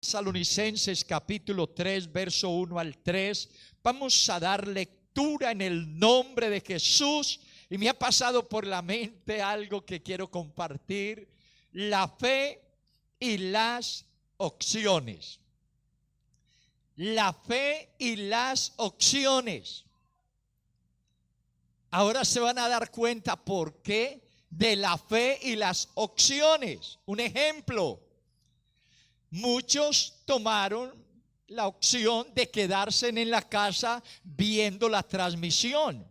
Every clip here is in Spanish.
Tesalonicenses capítulo 3, verso 1 al 3. Vamos a dar lectura en el nombre de Jesús. Y me ha pasado por la mente algo que quiero compartir: la fe y las opciones. La fe y las opciones. Ahora se van a dar cuenta por qué de la fe y las opciones. Un ejemplo: muchos tomaron la opción de quedarse en la casa viendo la transmisión,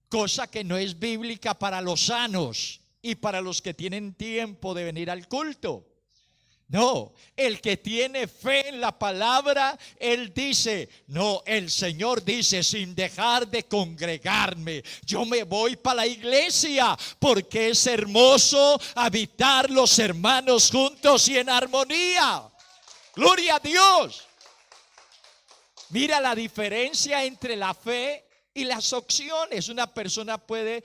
cosa que no es bíblica para los sanos y para los que tienen tiempo de venir al culto. No, el que tiene fe en la palabra, él dice: no, el Señor dice, sin dejar de congregarme, yo me voy para la iglesia, porque es hermoso habitar los hermanos juntos y en armonía. Gloria a Dios. Mira la diferencia entre la fe y las opciones. Una persona puede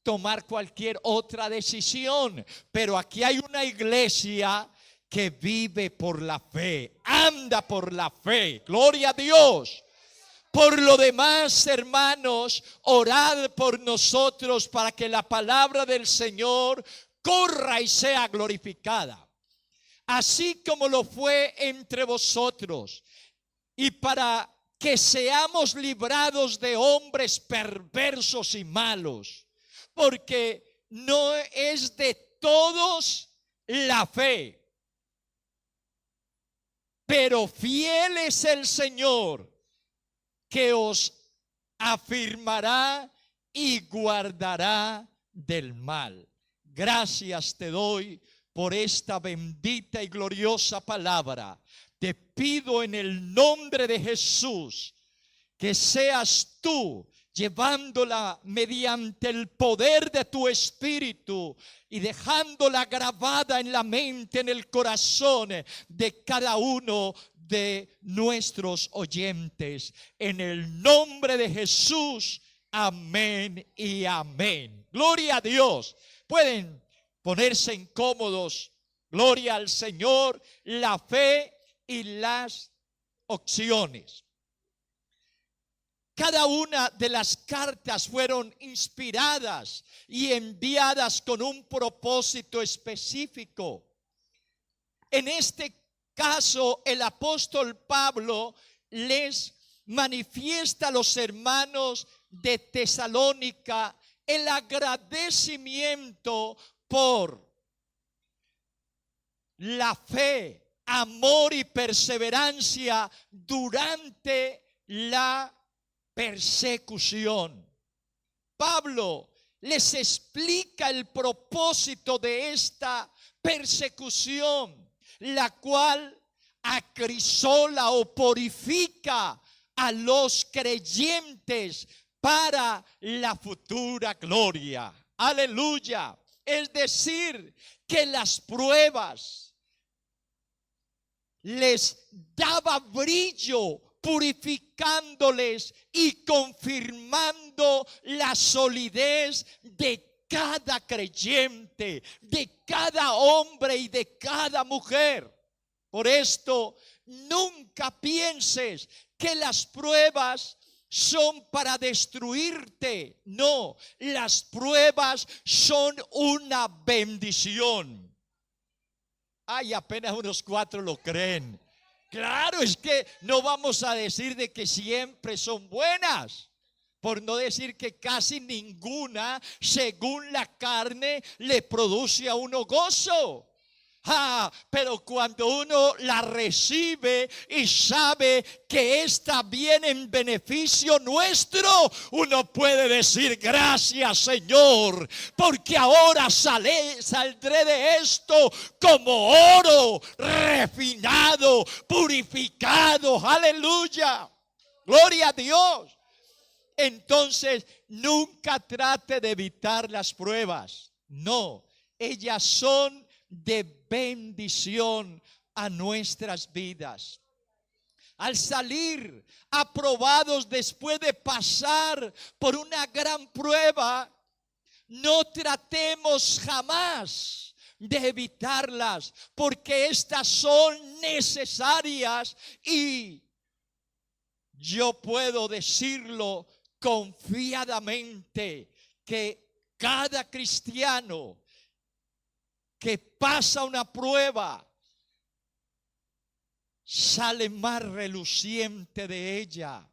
tomar cualquier otra decisión, pero aquí hay una iglesia que vive por la fe, anda por la fe. Gloria a Dios. Por lo demás, hermanos, orad por nosotros para que la palabra del Señor corra y sea glorificada, así como lo fue entre vosotros, y para que seamos librados de hombres perversos y malos, porque no es de todos la fe, pero fiel es el Señor, que os afirmará y guardará del mal. Gracias te doy por esta bendita y gloriosa palabra. Te pido en el nombre de Jesús que seas tú llevándola mediante el poder de tu Espíritu y dejándola grabada en la mente, en el corazón de cada uno de nuestros oyentes. En el nombre de Jesús, amén y amén. Gloria a Dios. Pueden ponerse incómodos. Gloria al Señor. La fe y las opciones. Cada una de las cartas fueron inspiradas y enviadas con un propósito específico. En este caso, el apóstol Pablo les manifiesta a los hermanos de Tesalónica el agradecimiento por la fe, amor y perseverancia durante la persecución. Pablo les explica el propósito de esta persecución, la cual acrisola o purifica a los creyentes para la futura gloria. Aleluya. Es decir, que las pruebas les daba brillo, purificándoles y confirmando la solidez de cada creyente, de cada hombre y de cada mujer. Por esto, nunca pienses que las pruebas son para destruirte. No, las pruebas son una bendición. Ay, apenas unos 4 lo creen. Claro, es que no vamos a decir de que siempre son buenas, por no decir que casi ninguna, según la carne, le produce a uno gozo. Pero cuando uno la recibe y sabe que está bien en beneficio nuestro, uno puede decir: gracias, Señor, porque ahora saldré de esto como oro refinado, purificado. Aleluya, gloria a Dios. Entonces, nunca trate de evitar las pruebas. No, ellas son de bendición a nuestras vidas. Al salir aprobados después de pasar por una gran prueba, no tratemos jamás de evitarlas, porque estas son necesarias y yo puedo decirlo confiadamente que cada cristiano que pasa una prueba sale más reluciente de ella,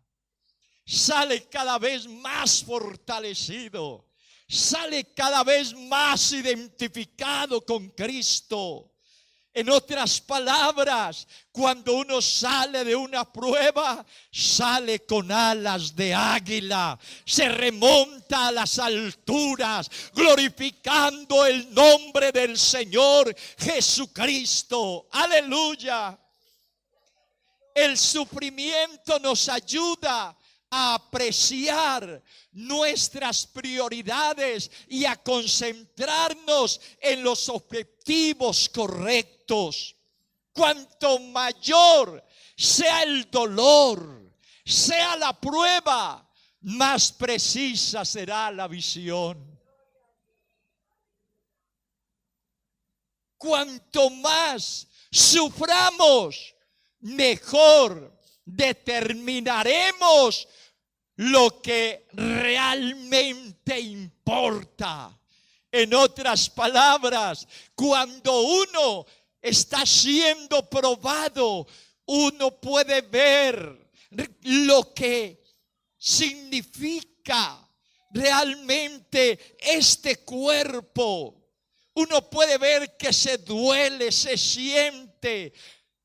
sale cada vez más fortalecido, sale cada vez más identificado con Cristo. En otras palabras, cuando uno sale de una prueba, sale con alas de águila, se remonta a las alturas, glorificando el nombre del Señor Jesucristo. Aleluya. El sufrimiento nos ayuda a apreciar nuestras prioridades y a concentrarnos en los objetivos correctos. Cuanto mayor sea el dolor, sea la prueba, más precisa será la visión. Cuanto más suframos, mejor determinaremos lo que realmente importa. En otras palabras, cuando uno está siendo probado, uno puede ver lo que significa realmente este cuerpo. Uno puede ver que se duele, se siente.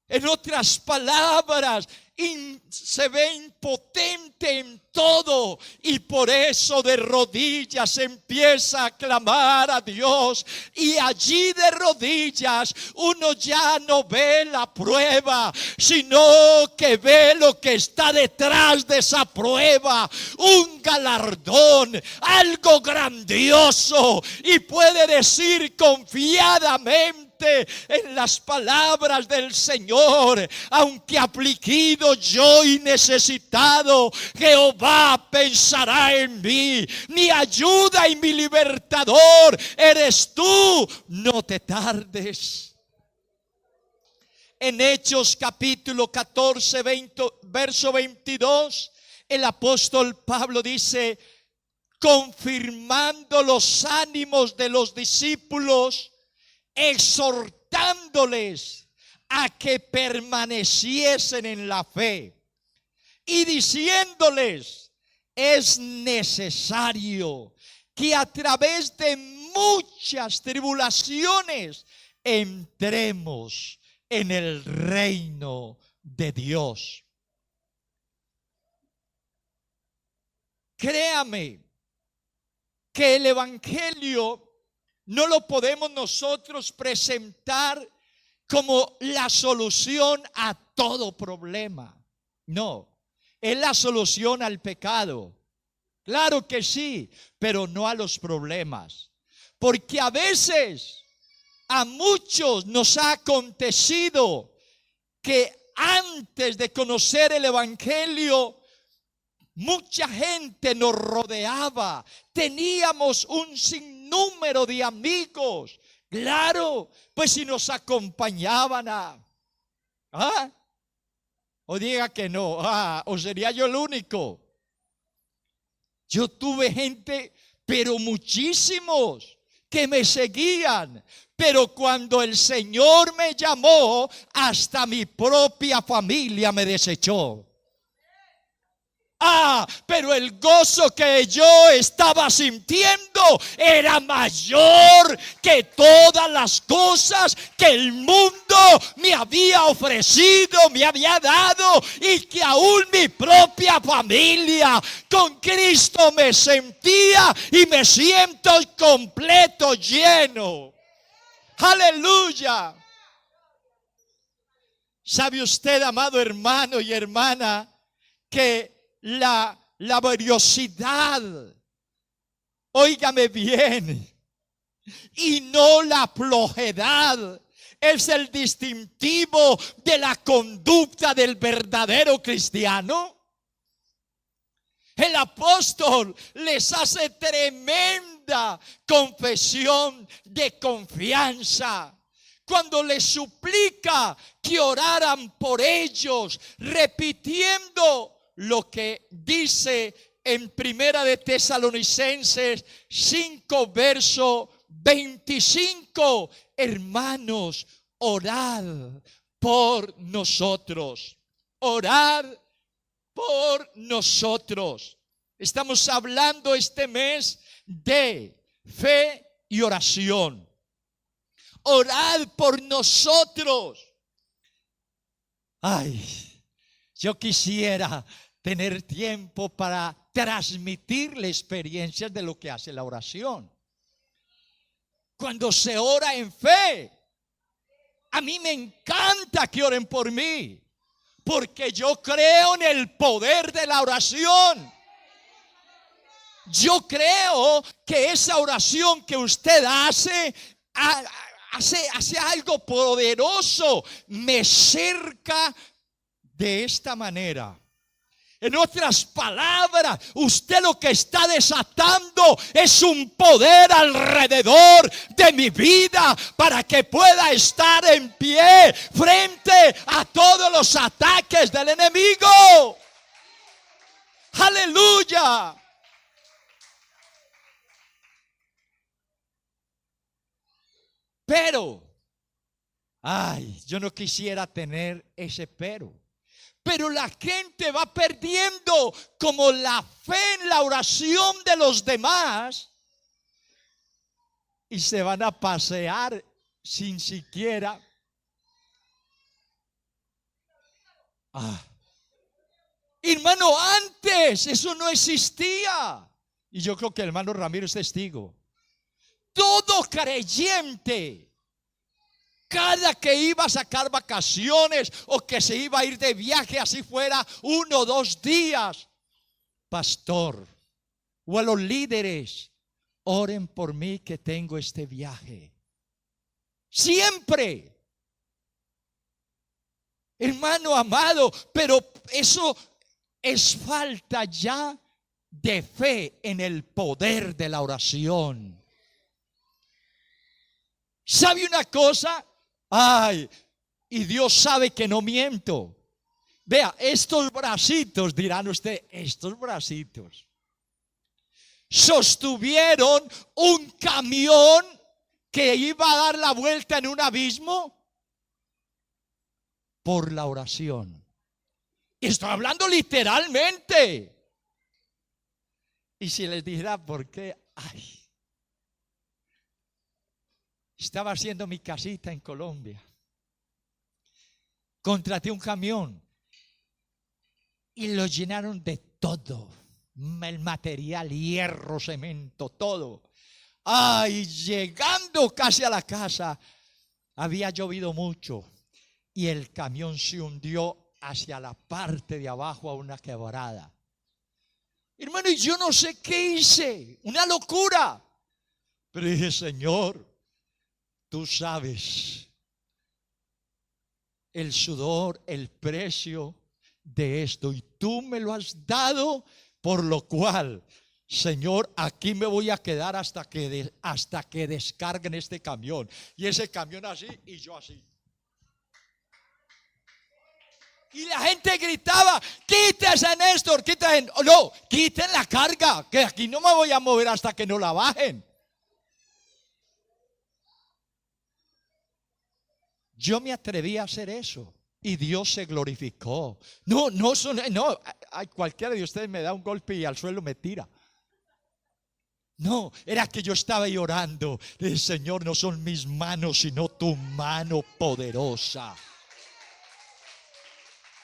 En otras palabras, se ve impotente en todo y por eso de rodillas empieza a clamar a Dios, y allí de rodillas uno ya no ve la prueba, sino que ve lo que está detrás de esa prueba, un galardón, algo grandioso, y puede decir confiadamente en las palabras del Señor: aunque afligido yo y necesitado, Jehová pensará en mí. Mi ayuda y mi libertador eres tú, no te tardes. En Hechos capítulo 14, verso 22, el apóstol Pablo dice: confirmando los ánimos de los discípulos, exhortándoles a que permaneciesen en la fe y diciéndoles: es necesario que a través de muchas tribulaciones entremos en el reino de Dios. Créame que el evangelio no lo podemos nosotros presentar como la solución a todo problema. No, es la solución al pecado. Claro que sí, pero no a los problemas. Porque a veces a muchos nos ha acontecido que antes de conocer el evangelio, mucha gente nos rodeaba, teníamos un sinnúmero de amigos. Claro, pues si nos acompañaban o diga que no, o sería yo el único. Yo tuve gente, pero muchísimos, que me seguían. Pero cuando el Señor me llamó, hasta mi propia familia me desechó. Pero el gozo que yo estaba sintiendo era mayor que todas las cosas que el mundo me había ofrecido, me había dado, y que aún mi propia familia con Cristo me sentía y me siento completo, lleno. Aleluya. ¿Sabe usted, amado hermano y hermana, que la laboriosidad, óigame bien, y no la flojedad, es el distintivo de la conducta del verdadero cristiano? El apóstol les hace tremenda segunda confesión de confianza. Cuando les suplica que oraran por ellos, repitiendo lo que dice en Primera de Tesalonicenses 5, verso 25. Hermanos, orad por nosotros. Orad por nosotros. Estamos hablando este mes de fe y oración. Orad por nosotros. Ay, yo quisiera tener tiempo para transmitirle experiencias de lo que hace la oración. Cuando se ora en fe, a mí me encanta que oren por mí, porque yo creo en el poder de la oración. Yo creo que esa oración que usted hace algo poderoso, me cerca de esta manera. En otras palabras, usted lo que está desatando es un poder alrededor de mi vida para que pueda estar en pie frente a todos los ataques del enemigo. Aleluya. Pero, yo no quisiera tener ese pero. Pero la gente va perdiendo como la fe en la oración de los demás y se van a pasear sin siquiera. Hermano, antes eso no existía. Y yo creo que el hermano Ramiro es testigo. Todo creyente, cada que iba a sacar vacaciones o que se iba a ir de viaje, así fuera 1 o 2 días, pastor o a los líderes, oren por mí que tengo este viaje. Siempre. Hermano amado, pero eso es falta ya de fe en el poder de la oración. ¿Sabe una cosa? Y Dios sabe que no miento. Vea, estos bracitos, dirán usted, estos bracitos sostuvieron un camión que iba a dar la vuelta en un abismo por la oración. Estoy hablando literalmente. Y si les dijera por qué, estaba haciendo mi casita en Colombia. Contraté un camión y lo llenaron de todo. El material, hierro, cemento, todo. Llegando casi a la casa, había llovido mucho y el camión se hundió hacia la parte de abajo a una quebrada. Hermano, y yo no sé qué hice, una locura. Pero dije, Señor, tú sabes el sudor, el precio de esto, y tú me lo has dado, por lo cual, Señor, aquí me voy a quedar hasta que descarguen este camión. Y ese camión así y yo así. Y la gente gritaba, quítese, Néstor, quiten. No, quiten la carga, que aquí no me voy a mover hasta que no la bajen. Yo me atreví a hacer eso y Dios se glorificó. No, cualquiera de ustedes me da un golpe y al suelo me tira. No, era que yo estaba ahí orando. El Señor, no son mis manos, sino tu mano poderosa.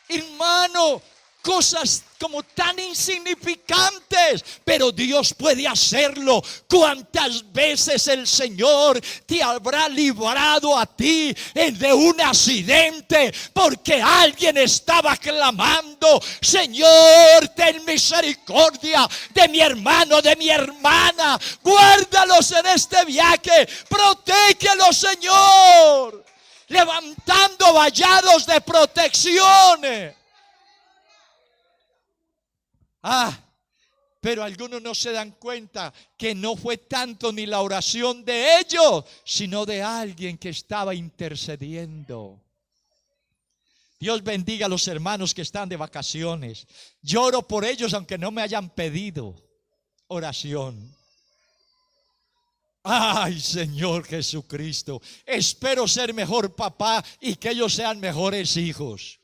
Hermano, cosas como tan insignificantes, pero Dios puede hacerlo. ¿Cuántas veces el Señor te habrá librado a ti de un accidente porque alguien estaba clamando, Señor, ten misericordia de mi hermano, de mi hermana, guárdalos en este viaje, protégelos, Señor, levantando vallados de protección. Pero algunos no se dan cuenta que no fue tanto ni la oración de ellos, sino de alguien que estaba intercediendo. Dios bendiga a los hermanos que están de vacaciones. Lloro por ellos aunque no me hayan pedido oración. Ay, Señor Jesucristo, espero ser mejor papá y que ellos sean mejores hijos.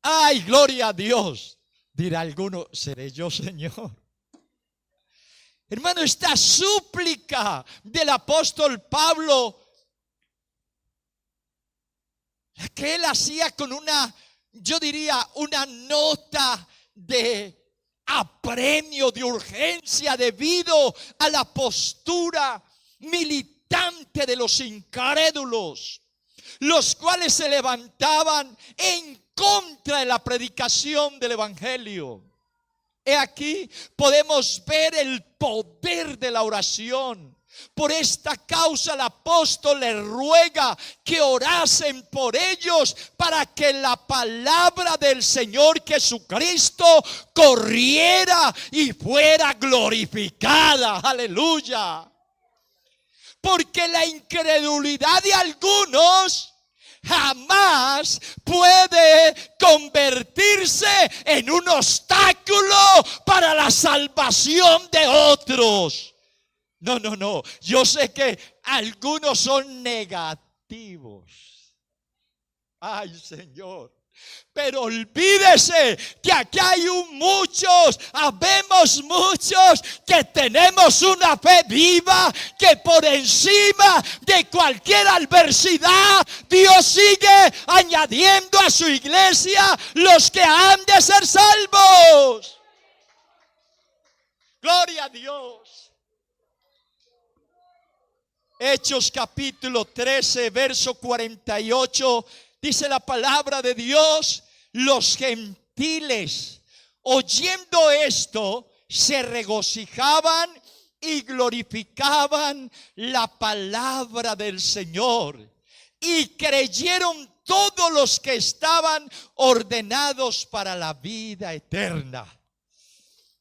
Ay, gloria a Dios. Dirá alguno, ¿seré yo, Señor? Hermano, esta súplica del apóstol Pablo, la que él hacía con una, yo diría, una nota de apremio, de urgencia, debido a la postura militante de los incrédulos, los cuales se levantaban en contra de la predicación del evangelio. He aquí podemos ver el poder de la oración. Por esta causa el apóstol le ruega que orasen por ellos para que la palabra del Señor Jesucristo corriera y fuera glorificada. Aleluya. Porque la incredulidad de algunos jamás puede convertirse en un obstáculo para la salvación de otros. No. Yo sé que algunos son negativos. Ay, Señor. Pero olvídese que aquí hay habemos muchos que tenemos una fe viva, que por encima de cualquier adversidad Dios sigue añadiendo a su iglesia los que han de ser salvos. Gloria a Dios. Hechos capítulo 13, verso 48, dice la palabra de Dios: los gentiles, oyendo esto, se regocijaban y glorificaban la palabra del Señor. Y creyeron todos los que estaban ordenados para la vida eterna.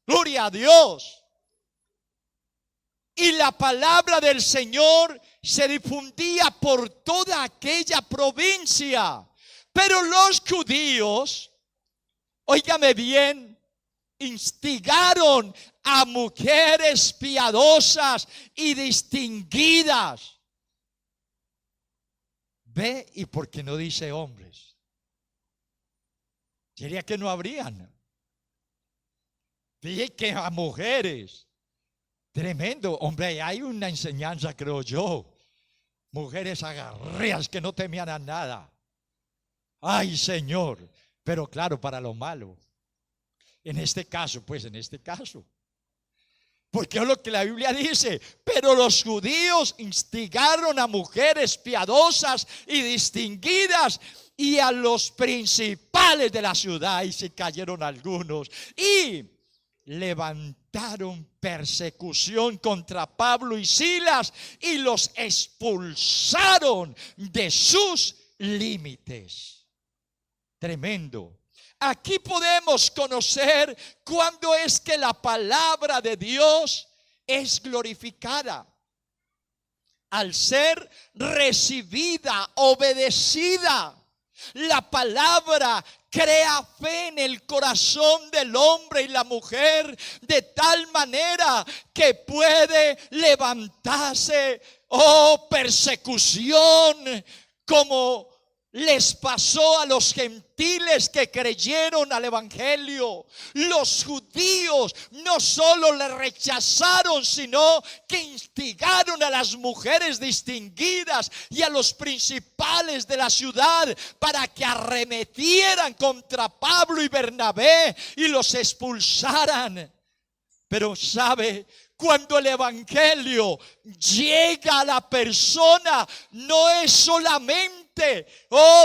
Gloria a Dios. Y la palabra del Señor se difundía por toda aquella provincia. Pero los judíos, óigame bien, instigaron a mujeres piadosas y distinguidas. Ve, y por qué no dice hombres, diría que no habrían. Dije que a mujeres. Tremendo, hombre, hay una enseñanza, creo yo. Mujeres agarreas que no temían a nada. Ay, Señor, pero claro, para lo malo. En este caso. Porque es lo que la Biblia dice. Pero los judíos instigaron a mujeres piadosas y distinguidas y a los principales de la ciudad, y se cayeron algunos, y levantaron persecución contra Pablo y Silas y los expulsaron de sus límites. Tremendo. Aquí podemos conocer cuándo es que la palabra de Dios es glorificada. Al ser recibida, obedecida. La palabra crea fe en el corazón del hombre y la mujer de tal manera que puede levantarse, persecución, como les pasó a los gentiles que creyeron al evangelio. Los judíos no solo le rechazaron, sino que instigaron a las mujeres distinguidas y a los principales de la ciudad para que arremetieran contra Pablo y Bernabé y los expulsaran. Pero sabe, cuando el evangelio llega a la persona, no es solamente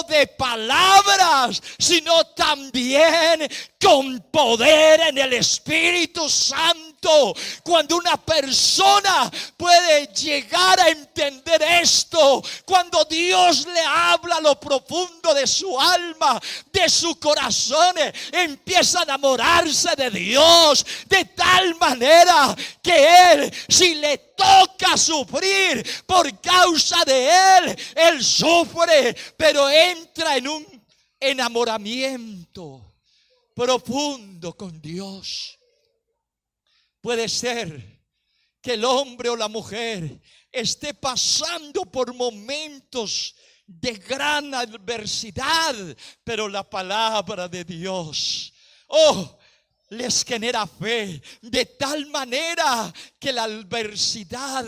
de palabras, sino también con poder en el Espíritu Santo. Cuando una persona puede llegar a entender esto, cuando Dios le habla a lo profundo de su alma, de su corazón, empieza a enamorarse de Dios de tal manera que él, si le toca sufrir por causa de él sufre, pero entra en un enamoramiento profundo con Dios. Puede ser que el hombre o la mujer esté pasando por momentos de gran adversidad, pero la palabra de Dios, les genera fe de tal manera que la adversidad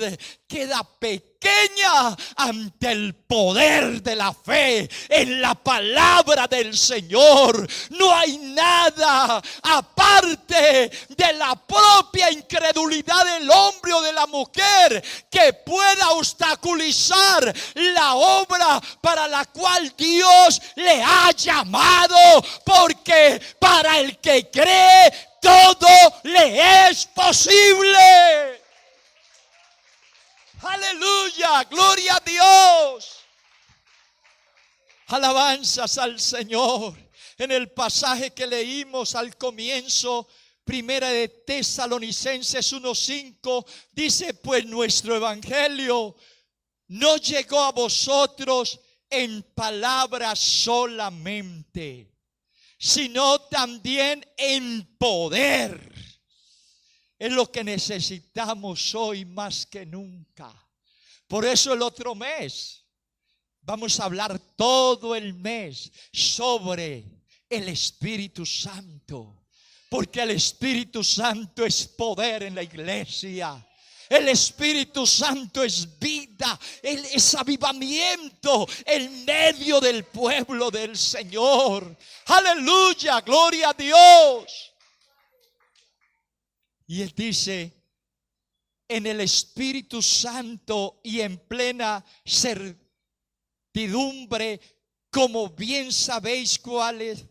queda pequeña ante el poder de la fe en la palabra del Señor. No hay nada aparte de la propia incredulidad del hombre o de la mujer que pueda obstaculizar la obra para la cual Dios le ha llamado, porque para el que cree todo le es posible. Aleluya, gloria a Dios. Alabanzas al Señor. En el pasaje que leímos al comienzo, Primera de Tesalonicenses 1:5, dice: pues nuestro evangelio no llegó a vosotros en palabras solamente, sino también en poder. Es lo que necesitamos hoy más que nunca. Por eso el otro mes vamos a hablar todo el mes sobre el Espíritu Santo, porque el Espíritu Santo es poder en la iglesia. El Espíritu Santo es vida, es avivamiento en medio del pueblo del Señor. Aleluya, gloria a Dios. Y él dice: en el Espíritu Santo y en plena certidumbre, como bien sabéis cuáles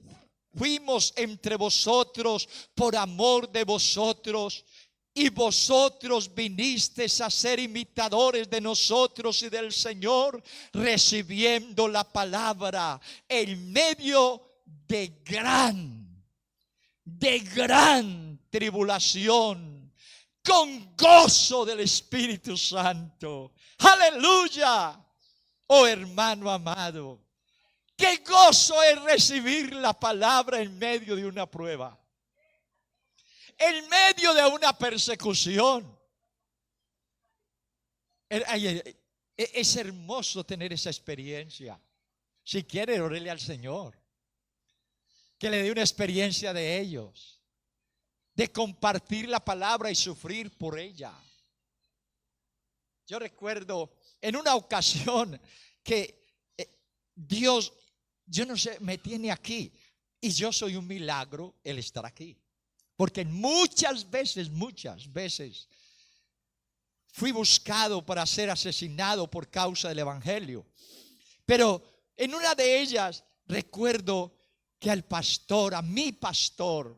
fuimos entre vosotros por amor de vosotros, y vosotros vinisteis a ser imitadores de nosotros y del Señor, recibiendo la palabra en medio de gran tribulación, con gozo del Espíritu Santo. Aleluya. Oh hermano amado, qué gozo es recibir la palabra en medio de una prueba, en medio de una persecución. Es hermoso tener esa experiencia. Si quiere, órele al Señor que le dé una experiencia de ellos, de compartir la palabra y sufrir por ella. Yo recuerdo en una ocasión que Dios, yo no sé, me tiene aquí, y yo soy un milagro el estar aquí, porque muchas veces fui buscado para ser asesinado por causa del evangelio. Pero en una de ellas recuerdo que a mi pastor,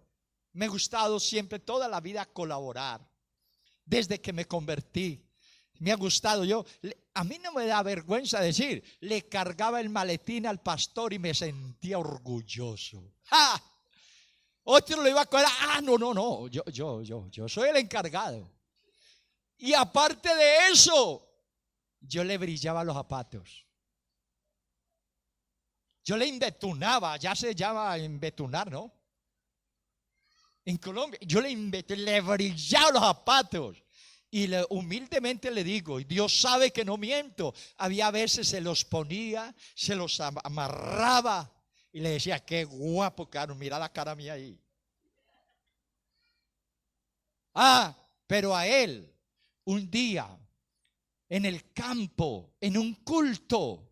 me ha gustado siempre toda la vida colaborar. Desde que me convertí, me ha gustado. A mí no me da vergüenza decir, le cargaba el maletín al pastor y me sentía orgulloso. ¡Ja! Otro le iba a coger. No, yo soy el encargado. Y aparte de eso, yo le brillaba los zapatos. Yo le embetunaba, ya se llama embetunar, ¿no? En Colombia, yo le brillaba los zapatos. Y humildemente le digo, y Dios sabe que no miento, había veces se los ponía, se los amarraba y le decía: qué guapo, caro, mira la cara mía ahí. Pero a él, un día, en el campo, en un culto,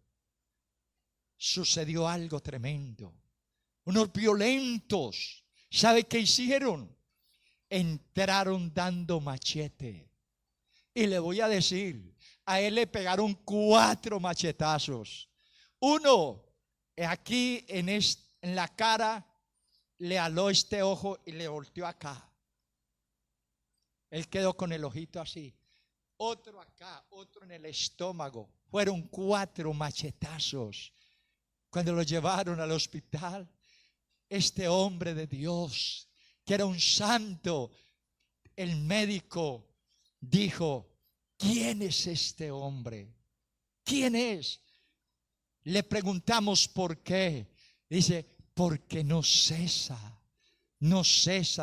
sucedió algo tremendo. Unos violentos, ¿sabe qué hicieron? Entraron dando machete. Y le voy a decir, a él le pegaron 4 machetazos. Uno aquí en la cara, le aló este ojo y le volteó acá. Él quedó con el ojito así. Otro acá, otro en el estómago. Fueron 4 machetazos. Cuando lo llevaron al hospital, este hombre de Dios, que era un santo, el médico dijo: ¿quién es este hombre? ¿Quién es? Le preguntamos por qué. Dice: porque no cesa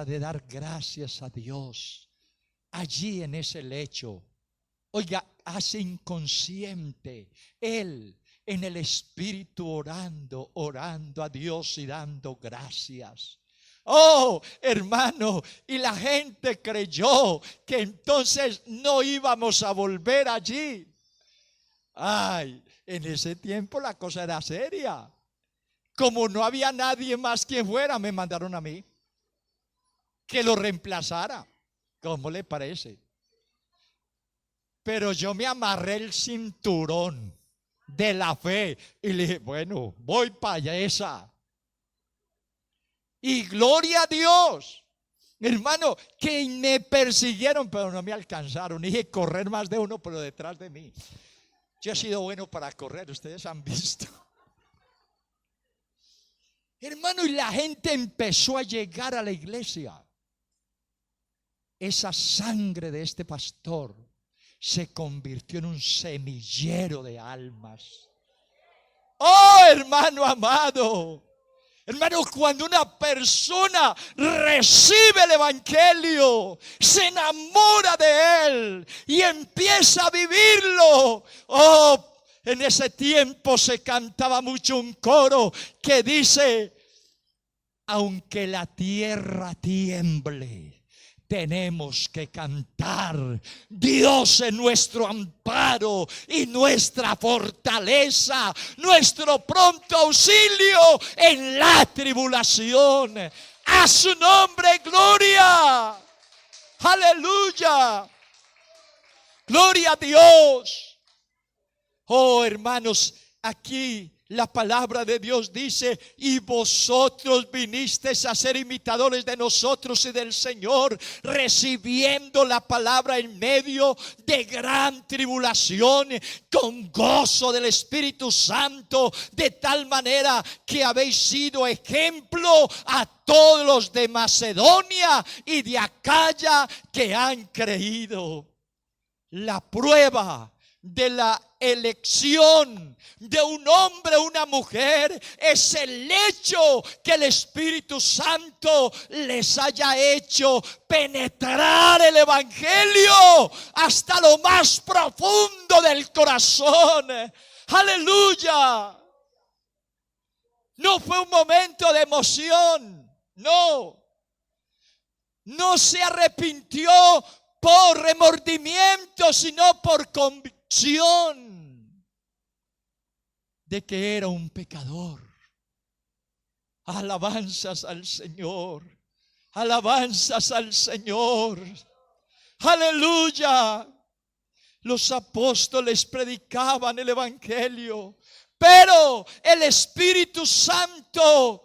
de dar gracias a Dios. Allí en ese lecho, oiga, hace inconsciente él en el espíritu orando a Dios y dando gracias. Oh, hermano, y la gente creyó que entonces no íbamos a volver allí. Ay, en ese tiempo la cosa era seria. Como no había nadie más quien fuera, me mandaron a mí que lo reemplazara. ¿Cómo le parece? Pero yo me amarré el cinturón de la fe y le dije: bueno, voy para esa. Y gloria a Dios, hermano, que me persiguieron, pero no me alcanzaron. Dije correr más de uno, pero detrás de mí. Yo he sido bueno para correr, ustedes han visto. Hermano, y la gente empezó a llegar a la iglesia. Esa sangre de este pastor se convirtió en un semillero de almas. Oh, hermano amado. Hermano, cuando una persona recibe el evangelio, se enamora de él y empieza a vivirlo. Oh, en ese tiempo se cantaba mucho un coro que dice: aunque la tierra tiemble, tenemos que cantar. Dios es nuestro amparo y nuestra fortaleza, nuestro pronto auxilio en la tribulación. A su nombre, gloria. Aleluya. Gloria a Dios. Oh, hermanos, aquí la palabra de Dios dice: y vosotros vinisteis a ser imitadores de nosotros y del Señor, recibiendo la palabra en medio de gran tribulación, con gozo del Espíritu Santo, de tal manera que habéis sido ejemplo a todos los de Macedonia y de Acaya que han creído. La prueba de la elección de un hombre o una mujer es el hecho que el Espíritu Santo les haya hecho penetrar el evangelio hasta lo más profundo del corazón. Aleluya. No fue un momento de emoción, no se arrepintió por remordimiento, sino por convicción de que era un pecador. Alabanzas al Señor, alabanzas al Señor. Aleluya. Los apóstoles predicaban el evangelio, pero el Espíritu Santo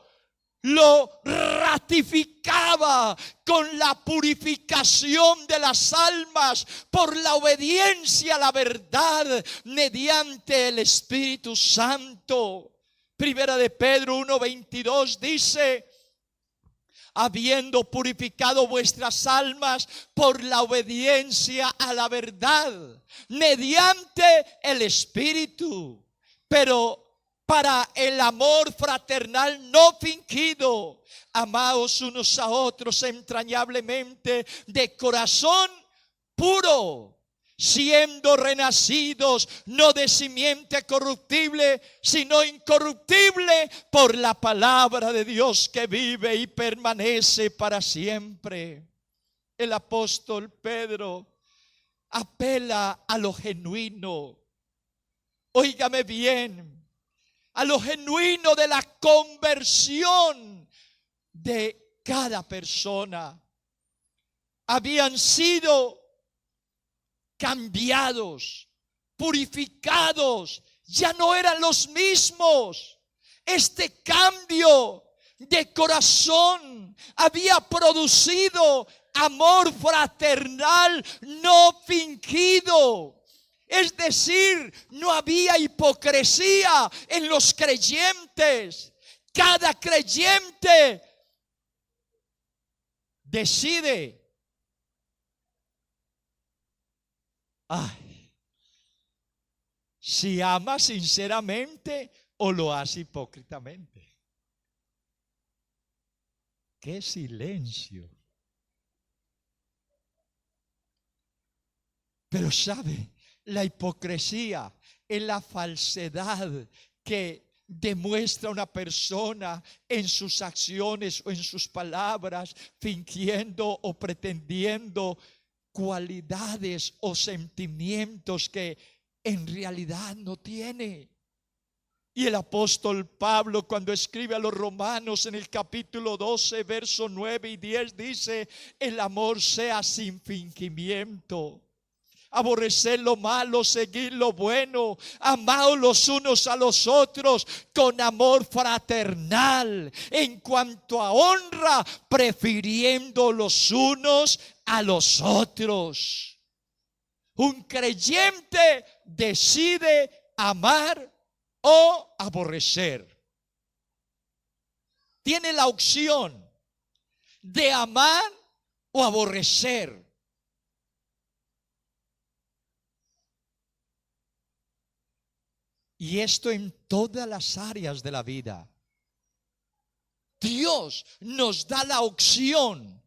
lo ratificaba con la purificación de las almas por la obediencia a la verdad mediante el Espíritu Santo. Primera de Pedro 1:22 dice: habiendo purificado vuestras almas por la obediencia a la verdad mediante el Espíritu, pero para el amor fraternal no fingido, amaos unos a otros entrañablemente de corazón puro, siendo renacidos no de simiente corruptible, sino incorruptible por la palabra de Dios que vive y permanece para siempre. El apóstol Pedro apela a lo genuino. Óigame bien, a lo genuino de la conversión de cada persona. Habían sido cambiados, purificados, ya no eran los mismos. Este cambio de corazón había producido amor fraternal no fingido. Es decir, no había hipocresía en los creyentes. Cada creyente decide, si ama sinceramente o lo hace hipócritamente. ¡Qué silencio! Pero sabe, la hipocresía es la falsedad que demuestra una persona en sus acciones o en sus palabras, fingiendo o pretendiendo cualidades o sentimientos que en realidad no tiene. Y el apóstol Pablo, cuando escribe a los romanos en el capítulo 12, verso 9 y 10, dice: el amor sea sin fingimiento. Aborrecer lo malo, seguir lo bueno, amaos los unos a los otros con amor fraternal. En cuanto a honra, prefiriendo los unos a los otros. Un creyente decide amar o aborrecer. Tiene la opción de amar o aborrecer. Y esto en todas las áreas de la vida. Dios nos da la opción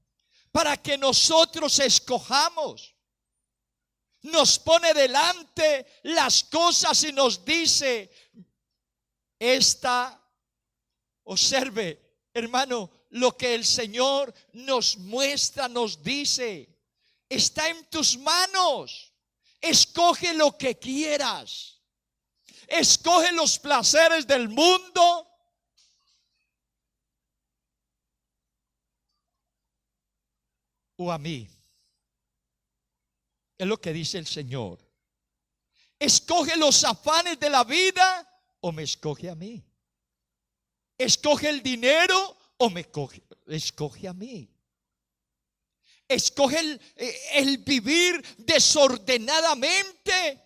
para que nosotros escojamos. Nos pone delante las cosas y nos dice: observe, hermano, lo que el Señor nos muestra, nos dice, está en tus manos. Escoge lo que quieras. Escoge los placeres del mundo o a mí. Es lo que dice el Señor. Escoge los afanes de la vida o me escoge a mí. Escoge el dinero o me escoge a mí. Escoge el vivir desordenadamente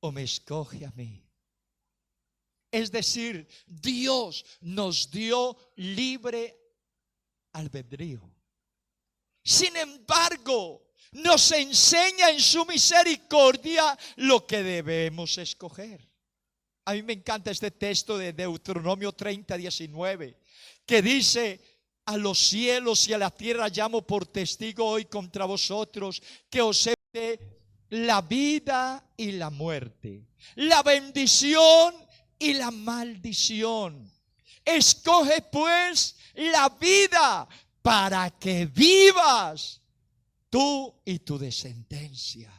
o me escoge a mí. Es decir, Dios nos dio libre albedrío. Sin embargo, nos enseña en su misericordia lo que debemos escoger. A mí me encanta este texto de Deuteronomio 30, 19, que dice: a los cielos y a la tierra llamo por testigo hoy contra vosotros, que os he dado la vida y la muerte, la bendición y la maldición. Escoge pues la vida para que vivas tú y tu descendencia.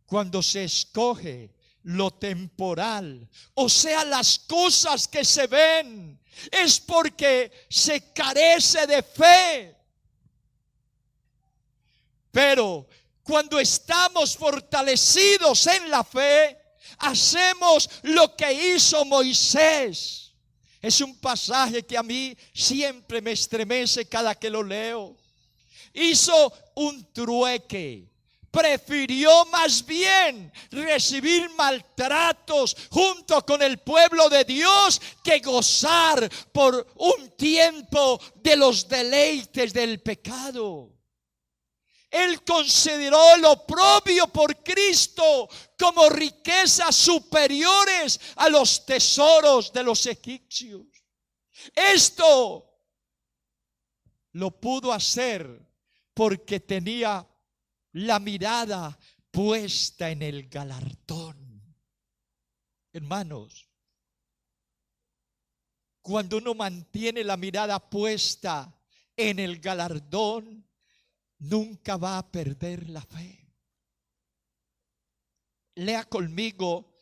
Cuando se escoge lo temporal, o sea, las cosas que se ven, es porque se carece de fe. Pero cuando estamos fortalecidos en la fe, hacemos lo que hizo Moisés. Es un pasaje que a mí siempre me estremece cada que lo leo. Hizo un trueque. Prefirió más bien recibir maltratos junto con el pueblo de Dios que gozar por un tiempo de los deleites del pecado. Él consideró el oprobio por Cristo como riquezas superiores a los tesoros de los egipcios. Esto lo pudo hacer porque tenía la mirada puesta en el galardón. Hermanos, cuando uno mantiene la mirada puesta en el galardón, nunca va a perder la fe. Lea conmigo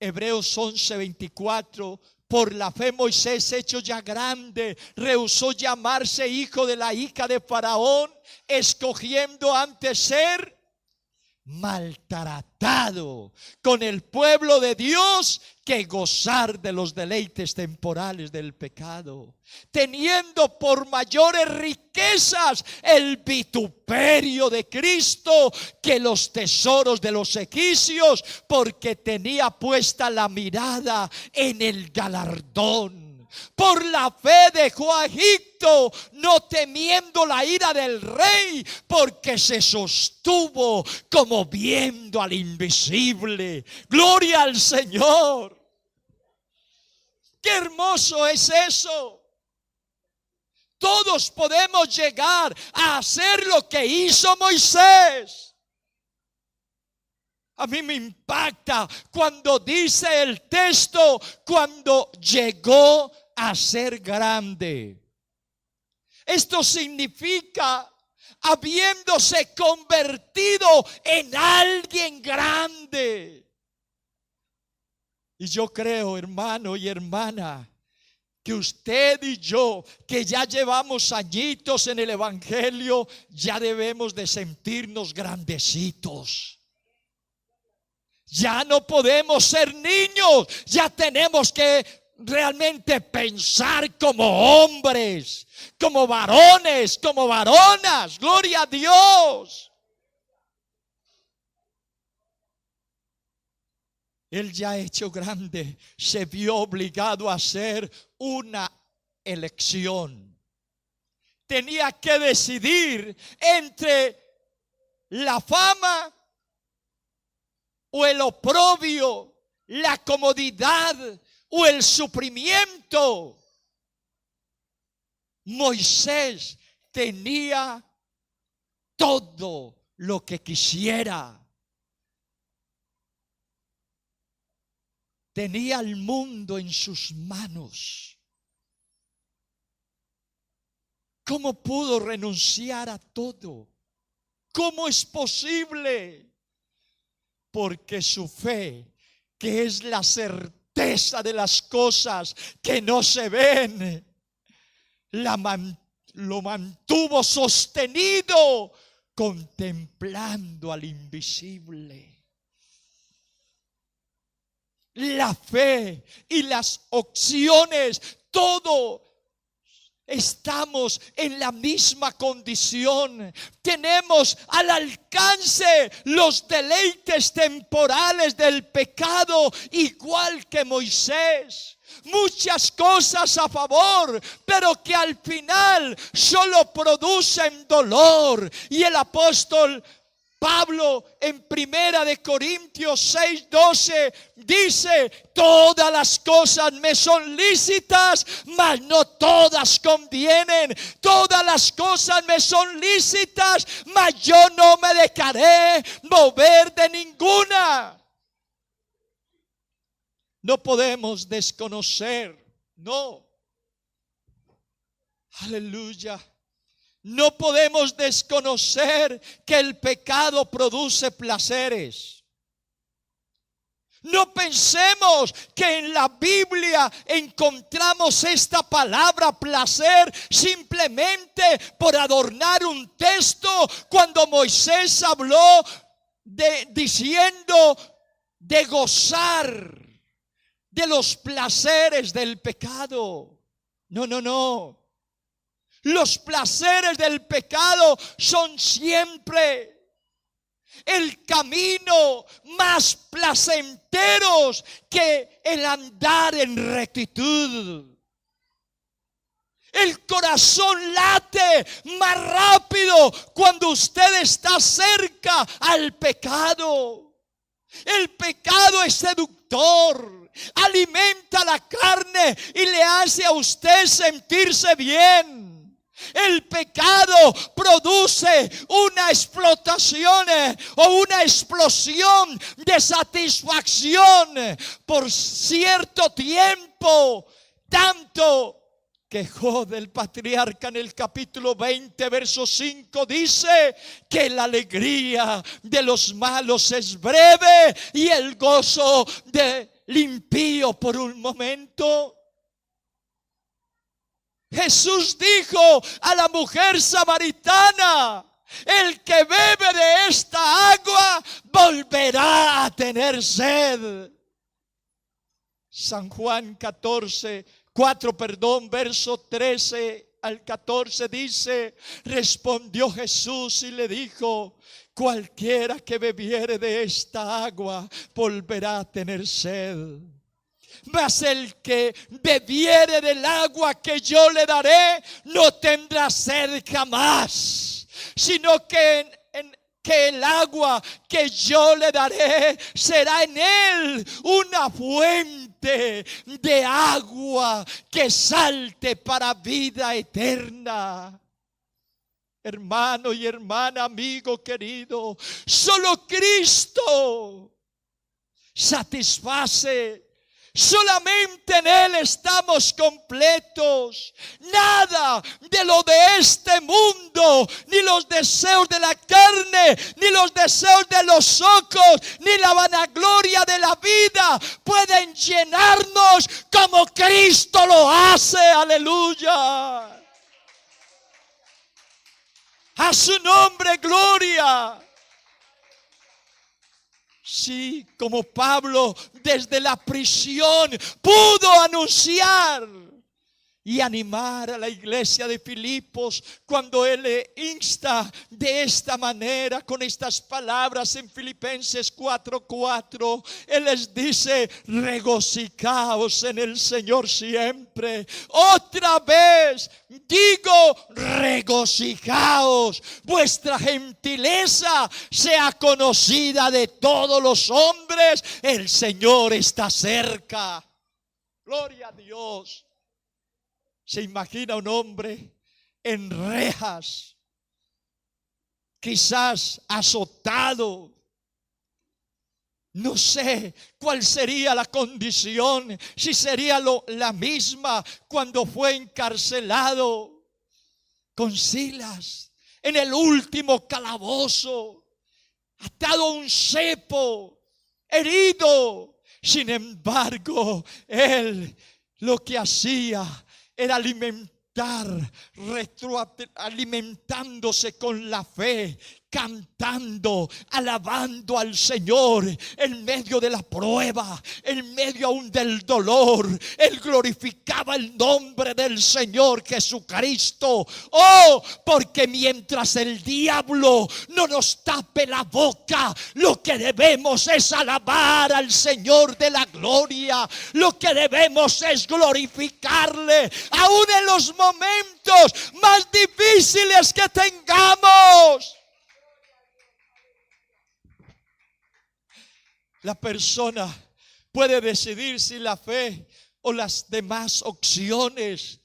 Hebreos 11:24. Por la fe Moisés, hecho ya grande, rehusó llamarse hijo de la hija de Faraón, escogiendo antes ser maltratado con el pueblo de Dios que gozar de los deleites temporales del pecado, teniendo por mayores riquezas el vituperio de Cristo que los tesoros de los egipcios, porque tenía puesta la mirada en el galardón. Por la fe dejó a Egipto, no temiendo la ira del rey, porque se sostuvo como viendo al invisible. Gloria al Señor. Qué hermoso es eso. Todos podemos llegar a hacer lo que hizo Moisés. A mí me impacta cuando dice el texto, cuando llegó a ser grande. Esto significa habiéndose convertido en alguien grande. Y yo creo, hermano y hermana, que usted y yo, que ya llevamos añitos en el evangelio, ya debemos de sentirnos grandecitos. Ya no podemos ser niños, ya tenemos que realmente pensar como hombres, como varones, como varonas. Gloria a Dios. Él ya hecho grande, se vio obligado a hacer una elección. Tenía que decidir entre la fama o el oprobio, la comodidad o el sufrimiento. Moisés tenía todo lo que quisiera. Tenía el mundo en sus manos. ¿Cómo pudo renunciar a todo? ¿Cómo es posible? Porque su fe, que es la certeza de las cosas que no se ven, lo mantuvo sostenido, contemplando al invisible. La fe y las opciones, todo. Estamos en la misma condición. Tenemos al alcance los deleites temporales del pecado, igual que Moisés. Muchas cosas a favor, pero que al final solo producen dolor. Y el apóstol Pablo en 1 Corintios 6:12 dice: todas las cosas me son lícitas, mas no todas convienen. Todas las cosas me son lícitas, mas yo no me dejaré mover de ninguna. No podemos desconocer, no. Aleluya. No podemos desconocer que el pecado produce placeres. No pensemos que en la Biblia encontramos esta palabra placer simplemente por adornar un texto, cuando Moisés habló diciendo de gozar de los placeres del pecado. No. Los placeres del pecado son siempre el camino más placenteros que el andar en rectitud. El corazón late más rápido cuando usted está cerca al pecado. El pecado es seductor, alimenta la carne y le hace a usted sentirse bien. El pecado produce una explotación o una explosión de satisfacción por cierto tiempo, tanto que Job, el patriarca, en el capítulo 20, verso 5, dice que la alegría de los malos es breve y el gozo del impío por un momento. Jesús dijo a la mujer samaritana: el que bebe de esta agua volverá a tener sed. San Juan 4, verso 13 al 14 dice: respondió Jesús y le dijo: cualquiera que bebiere de esta agua volverá a tener sed. Mas el que bebiere del agua que yo le daré no tendrá sed jamás, sino que el agua que yo le daré será en él una fuente de agua que salte para vida eterna. Hermano y hermana, amigo querido, solo Cristo satisface. Solamente en Él estamos completos. Nada de lo de este mundo, ni los deseos de la carne, ni los deseos de los ojos, ni la vanagloria de la vida pueden llenarnos como Cristo lo hace. Aleluya. A su nombre gloria. Sí, como Pablo desde la prisión pudo anunciar y animar a la iglesia de Filipos cuando él le insta de esta manera, con estas palabras en Filipenses 4:4. Él les dice: regocijaos en el Señor siempre. Otra vez digo, regocijaos. Vuestra gentileza sea conocida de todos los hombres. El Señor está cerca. Gloria a Dios. Se imagina un hombre en rejas, quizás azotado. No sé cuál sería la condición, si sería la misma cuando fue encarcelado con Silas en el último calabozo, atado a un cepo, herido. Sin embargo, él lo que hacía era alimentándose con la fe, cantando, alabando al Señor en medio de la prueba, en medio aún del dolor. Él glorificaba el nombre del Señor Jesucristo. Oh, porque mientras el diablo no nos tape la boca, lo que debemos es alabar al Señor de la gloria. Lo que debemos es glorificarle, aún en los momentos más difíciles que tengamos. La persona puede decidir si la fe o las demás opciones,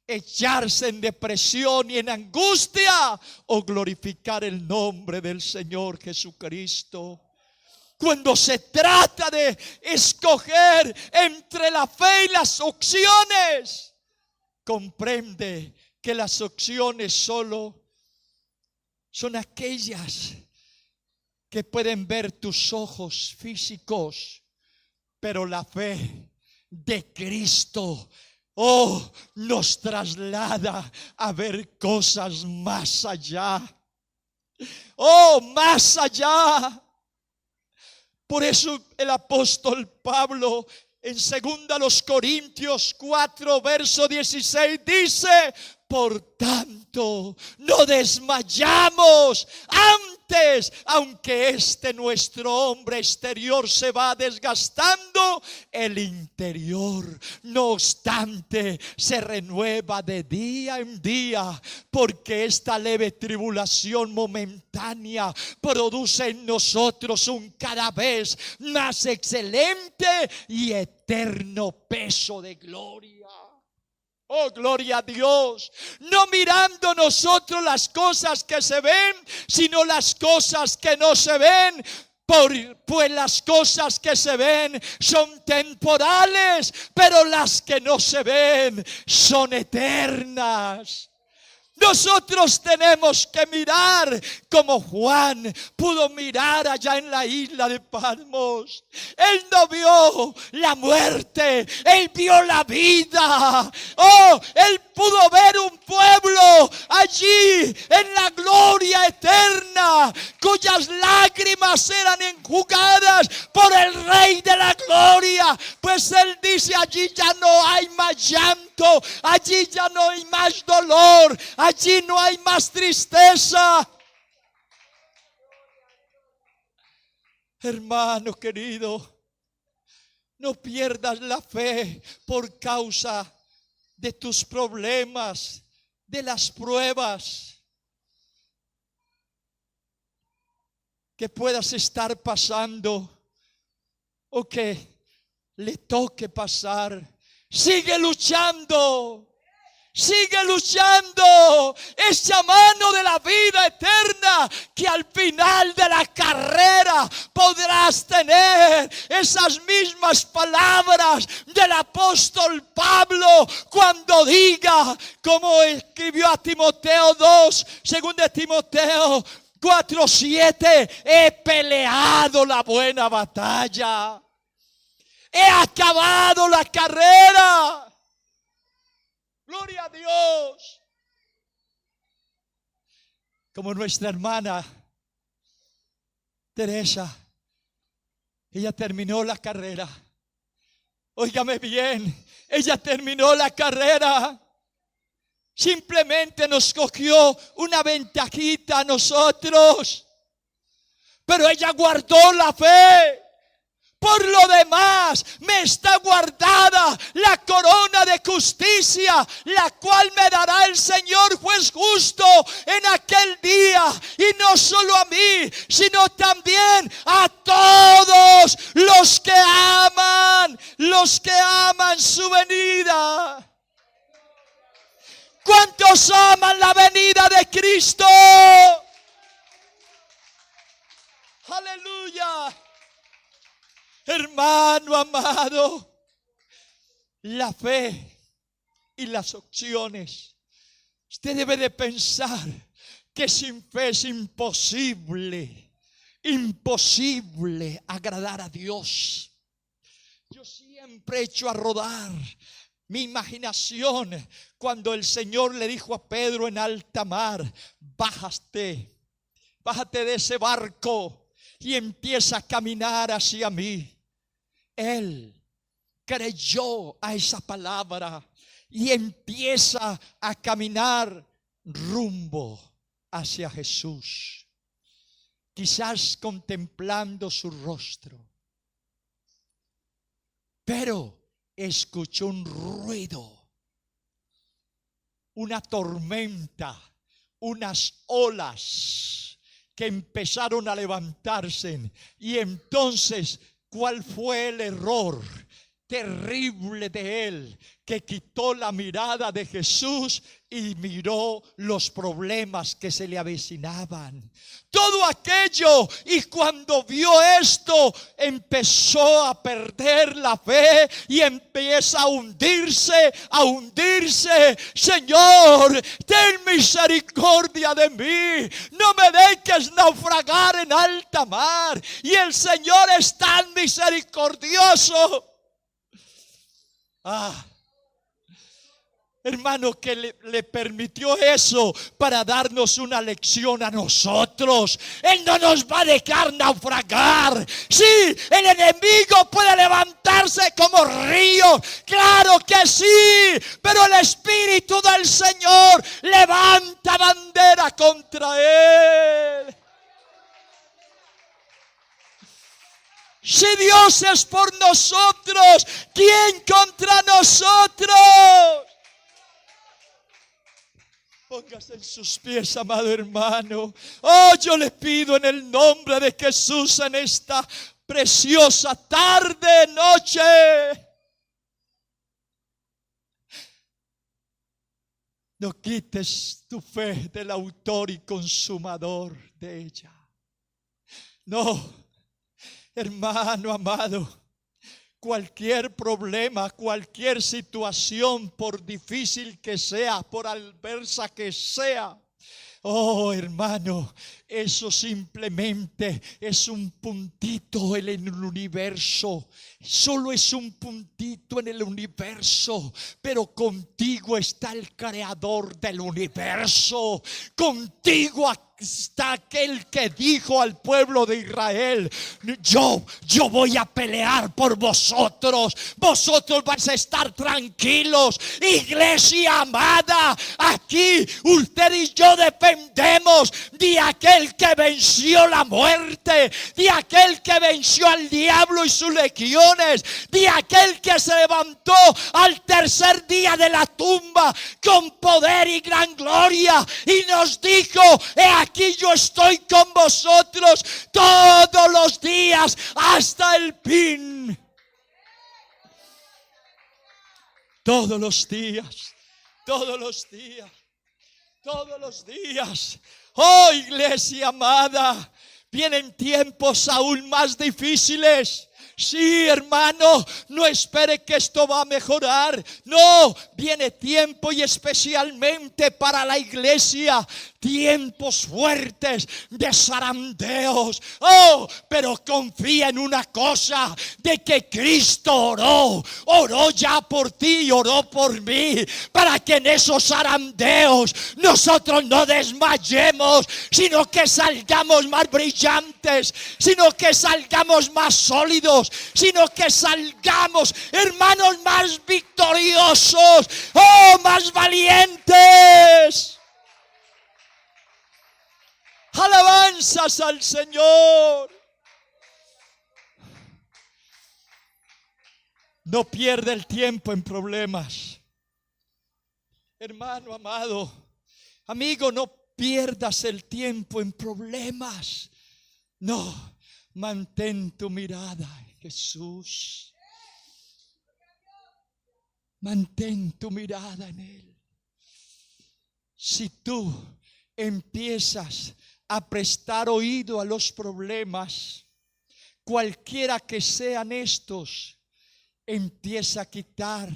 echarse en depresión y en angustia, o glorificar el nombre del Señor Jesucristo. Cuando se trata de escoger entre la fe y las opciones, comprende que las opciones solo son aquellas que pueden ver tus ojos físicos, pero la fe de Cristo, oh, nos traslada a ver cosas más allá. Oh, más allá. Por eso el apóstol Pablo en 2 Corintios 4, verso 16 dice: por tanto, no desmayamos. Antes, aunque nuestro hombre exterior se va desgastando, el interior, no obstante, se renueva de día en día, porque esta leve tribulación momentánea produce en nosotros un cada vez más excelente y eterno peso de gloria. Oh, gloria a Dios. No mirando nosotros las cosas que se ven, sino las cosas que no se ven. Pues las cosas que se ven son temporales, pero las que no se ven son eternas. No Nosotros tenemos que mirar como Juan pudo mirar allá en la isla de Patmos. Él no vio la muerte, él vio la vida. Oh, él pudo ver un pueblo allí en la gloria eterna, cuyas lágrimas eran enjugadas por el Rey de la gloria. Pues él dice, allí ya no hay más llanto, allí ya no hay más dolor, allí no hay más tristeza. Hermano querido, no pierdas la fe por causa de tus problemas, de las pruebas que puedas estar pasando o que le toque pasar. Sigue luchando. Sigue luchando. Esa mano de la vida eterna, que al final de la carrera podrás tener esas mismas palabras del apóstol Pablo cuando diga, como escribió a Timoteo 2, según de Timoteo 4:7, he peleado la buena batalla, he acabado la carrera. Gloria a Dios. Como nuestra hermana Teresa, ella terminó la carrera. Óigame bien, ella terminó la carrera. Simplemente nos cogió una ventajita a nosotros, pero ella guardó la fe. Por lo demás, me está guardada la corona de justicia, la cual me dará el Señor juez justo en aquel día. Y no solo a mí, sino también a todos los que aman su venida. ¿Cuántos aman la venida de Cristo? Aleluya. Hermano amado, la fe y las opciones. Usted debe de pensar que sin fe es imposible agradar a Dios. Yo siempre he hecho a rodar mi imaginación cuando el Señor le dijo a Pedro en alta mar, bájate de ese barco y empieza a caminar hacia mí. Él creyó a esa palabra y empieza a caminar rumbo hacia Jesús, quizás contemplando su rostro, pero escuchó un ruido, una tormenta, unas olas que empezaron a levantarse. Y entonces, ¿cuál fue el error terrible de él? Que quitó la mirada de Jesús y miró los problemas que se le avecinaban. Todo aquello, y cuando vio esto, empezó a perder la fe y empieza a hundirse. Señor, ten misericordia de mí, no me dejes naufragar en alta mar. Y el Señor es tan misericordioso. Hermano, que le permitió eso para darnos una lección a nosotros. Él no nos va a dejar naufragar. Sí, el enemigo puede levantarse como río, claro que sí, pero el Espíritu del Señor levanta bandera contra él. Si Dios es por nosotros, ¿quién contra nosotros? Póngase en sus pies, amado hermano. Oh, yo le pido en el nombre de Jesús en esta preciosa tarde, noche. No quites tu fe del autor y consumador de ella. No, hermano amado, Cualquier problema, cualquier situación, por difícil que sea, por adversa que sea. Oh, hermano, eso simplemente es un puntito en el universo. Solo es un puntito en el universo, pero contigo está el creador del universo. Contigo está aquel que dijo al pueblo de Israel: yo voy a pelear por vosotros. Vosotros vais a estar tranquilos. Iglesia amada, aquí usted y yo dependemos de aquel que venció la muerte, de aquel que venció al diablo y sus legiones, de aquel que se levantó al tercer día de la tumba con poder y gran gloria y nos dijo: he aquí yo estoy con vosotros todos los días hasta el fin. Todos los días, todos los días, todos los días. Oh, iglesia amada, vienen tiempos aún más difíciles. Sí, hermano, no espere que esto va a mejorar. No, viene tiempo, y especialmente para la iglesia, tiempos fuertes de zarandeos. Oh, pero confía en una cosa, de que Cristo oró ya por ti y oró por mí, para que en esos zarandeos nosotros no desmayemos, sino que salgamos más brillantes, sino que salgamos más sólidos, sino que salgamos, hermanos, más victoriosos, oh, más valientes. Alabanzas al Señor. No pierda el tiempo en problemas. Hermano amado, amigo, no pierdas el tiempo en problemas. No, mantén tu mirada en Jesús. Mantén tu mirada en Él. Si tú empiezas a prestar oído a los problemas, cualquiera que sean estos, empieza a quitar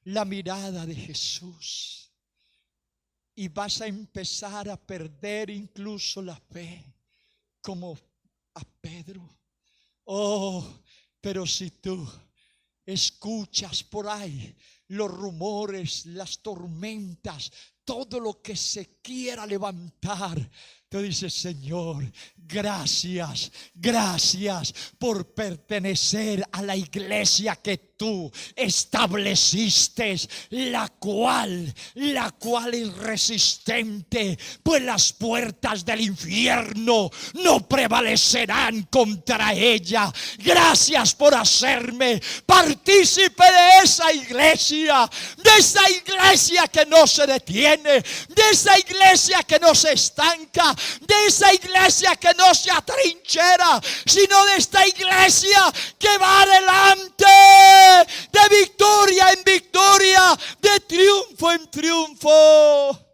la mirada de Jesús y vas a empezar a perder incluso la fe, como a Pedro. Oh, pero si tú escuchas por ahí los rumores, las tormentas, todo lo que se quiera levantar, tú dices: Señor, gracias, gracias por pertenecer a la iglesia que tú estableciste, la cual es resistente, pues las puertas del infierno no prevalecerán contra ella. Gracias por hacerme partícipe de esa iglesia que no se detiene, de esa iglesia que no se estanca, de esa iglesia que no se atrinchera, sino de esta iglesia que va adelante, de victoria en victoria, de triunfo en triunfo.